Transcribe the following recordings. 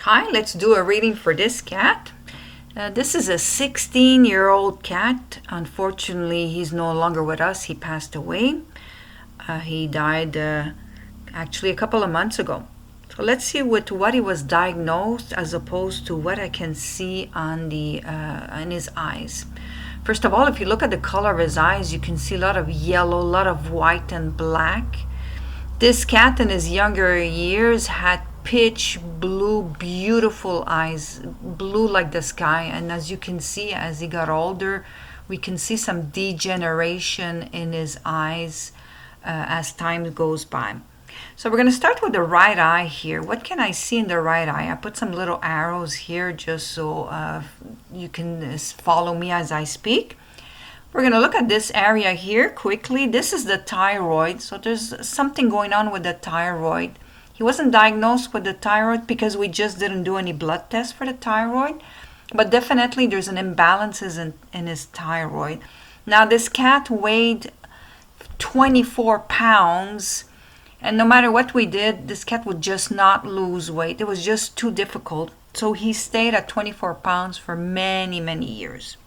Hi, let's do a reading for this cat. This is a 16-year-old cat. Unfortunately, he's no longer with us. He passed away. He died actually a couple of months ago. So let's see with what he was diagnosed as opposed to what I can see on in his eyes. First of all, if you look at the color of his eyes, you can see a lot of yellow, a lot of white and black. This cat in his younger years had pitch blue, beautiful eyes, blue like the sky. And as you can see, as he got older, we can see some degeneration in his eyes as time goes by. So we're going to start with the right eye here. What can I see in the right eye? I put some little arrows here just so you can follow me as I speak. We're going to look at this area here quickly. This is the thyroid. So there's something going on with the thyroid. He wasn't diagnosed with the thyroid because we just didn't do any blood tests for the thyroid. But definitely there's an imbalance in his thyroid. Now this cat weighed 24 pounds. And no matter what we did, this cat would just not lose weight. It was just too difficult. So he stayed at 24 pounds for many, many years.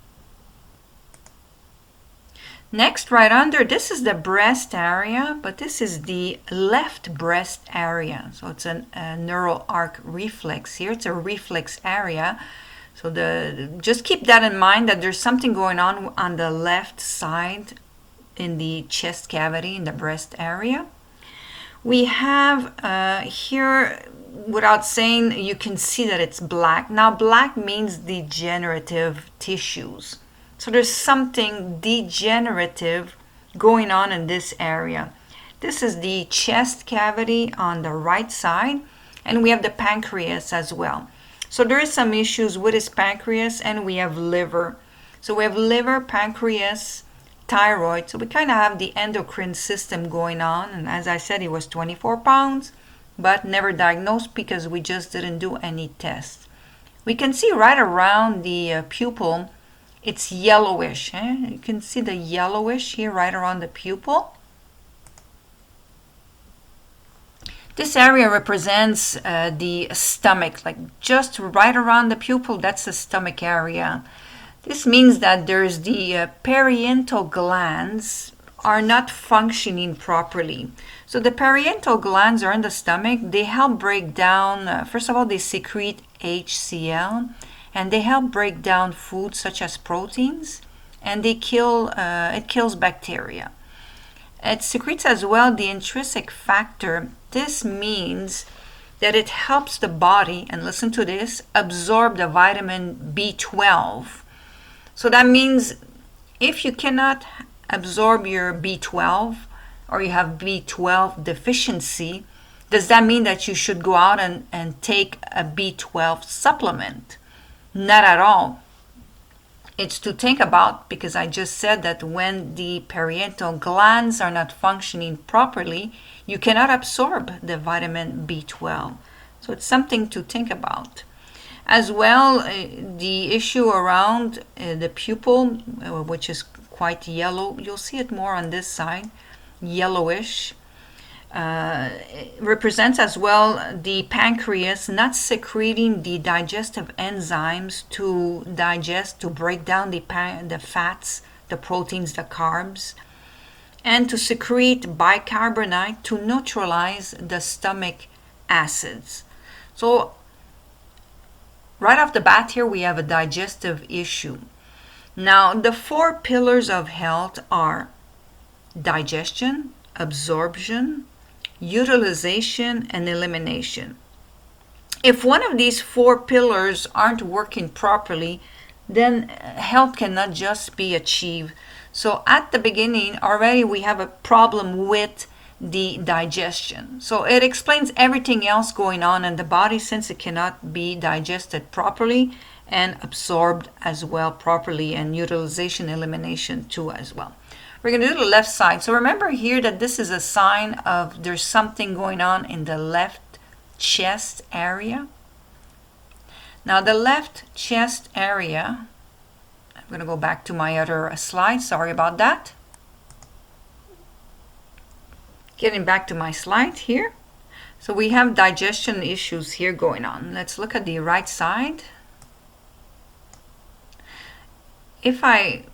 Next, right under, this is the breast area, but this is the left breast area. So it's a neural arc reflex here. It's a reflex area. So just keep that in mind that there's something going on the left side in the chest cavity, in the breast area. We have here, without saying, you can see that it's black. Now, black means degenerative tissues. So there's something degenerative going on in this area. This is the chest cavity on the right side, and we have the pancreas as well. So there is some issues with his pancreas, and we have liver. So we have liver, pancreas, thyroid. So we kind of have the endocrine system going on. And as I said, he was 24 pounds, but never diagnosed because we just didn't do any tests. We can see right around the pupil, it's yellowish. You can see the yellowish here right around the pupil. This area represents the stomach, like just right around the pupil, that's the stomach area. This means that there's the parietal glands are not functioning properly. So the parietal glands are in the stomach. They help break down, first of all, they secrete HCl, and they help break down food such as proteins, and it kills bacteria. It secretes as well the intrinsic factor. This means that it helps the body, and listen to this, absorb the vitamin B12. So that means if you cannot absorb your B12 or you have B12 deficiency, does that mean that you should go out and take a B12 supplement? Not at all. It's to think about, because I just said that when the parietal glands are not functioning properly, you cannot absorb the vitamin B12. So it's something to think about. As well, the issue around the pupil, which is quite yellow, you'll see it more on this side, yellowish. Represents as well the pancreas not secreting the digestive enzymes to digest, to break down the fats, the proteins, the carbs, and to secrete bicarbonate to neutralize the stomach acids. So right off the bat here we have a digestive issue. Now the 4 pillars of health are digestion, absorption, utilization, and elimination. If one of these 4 pillars aren't working properly, then health cannot just be achieved. So at the beginning already we have a problem with the digestion. So it explains everything else going on in the body since it cannot be digested properly and absorbed as well properly, and utilization, elimination too as well. We're going to do the left side. So remember here that this is a sign of there's something going on in the left chest area. Now the left chest area, I'm going to go back to my other slide. Sorry about that. Getting back to my slide here. So we have digestion issues here going on. Let's look at the right side. If I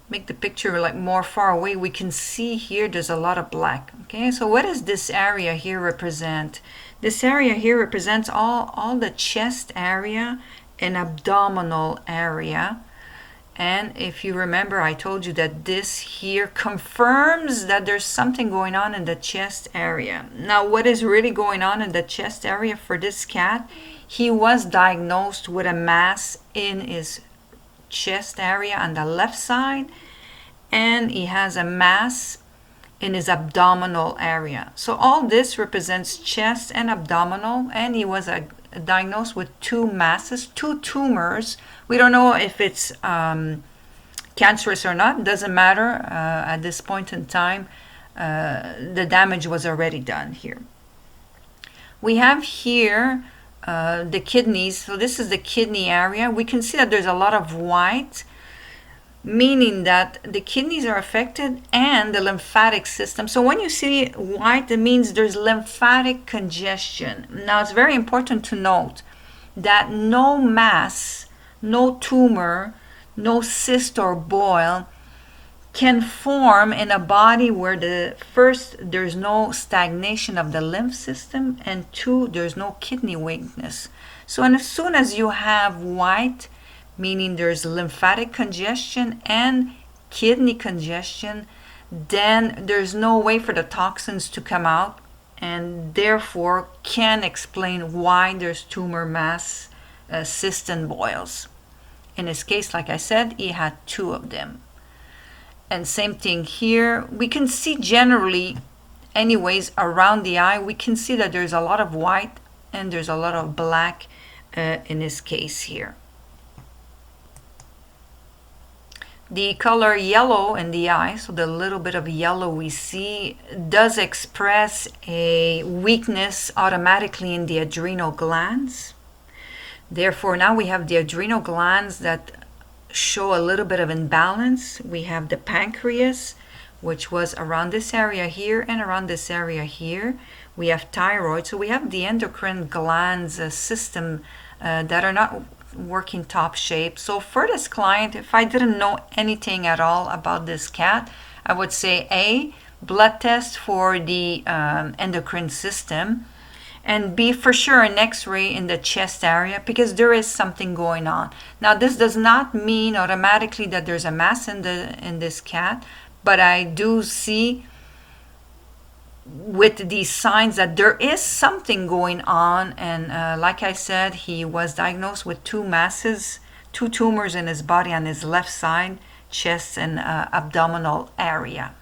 make the picture like more far away, we can see here there's a lot of black. Okay, so what does this area here represent? This area here represents all the chest area and abdominal area. And if you remember, I told you that this here confirms that there's something going on in the chest area. Now, what is really going on in the chest area for this cat? He was diagnosed with a mass in his chest area on the left side, and he has a mass in his abdominal area. So all this represents chest and abdominal, and he was diagnosed with 2 masses, 2 tumors. We don't know if it's cancerous or not. Doesn't matter. At this point in time, the damage was already done here. We have here the kidneys. So this is the kidney area. We can see that there's a lot of white, meaning that the kidneys are affected and the lymphatic system. So when you see white, it means there's lymphatic congestion. Now, it's very important to note that no mass, no tumor, no cyst or boil can form in a body where first, there's no stagnation of the lymph system, and 2, there's no kidney weakness. So as soon as you have white, meaning there's lymphatic congestion and kidney congestion, then there's no way for the toxins to come out, and therefore can explain why there's tumor mass, cysts and boils. In his case, like I said, he had 2 of them. And same thing here. We can see generally, anyways, around the eye, we can see that there's a lot of white and there's a lot of black in this case here. The color yellow in the eye, so the little bit of yellow we see, does express a weakness automatically in the adrenal glands. Therefore, now we have the adrenal glands that show a little bit of imbalance. We have the pancreas, which was around this area here and around this area here. We have thyroid. So we have the endocrine glands system that are not working top shape. So for this client, if I didn't know anything at all about this cat, I would say A, blood test for the endocrine system, and B, for sure an x-ray in the chest area, because there is something going on. Now, this does not mean automatically that there's a mass in this cat, but I do see with these signs that there is something going on. And like I said, he was diagnosed with 2 masses, 2 tumors in his body on his left side, chest and abdominal area.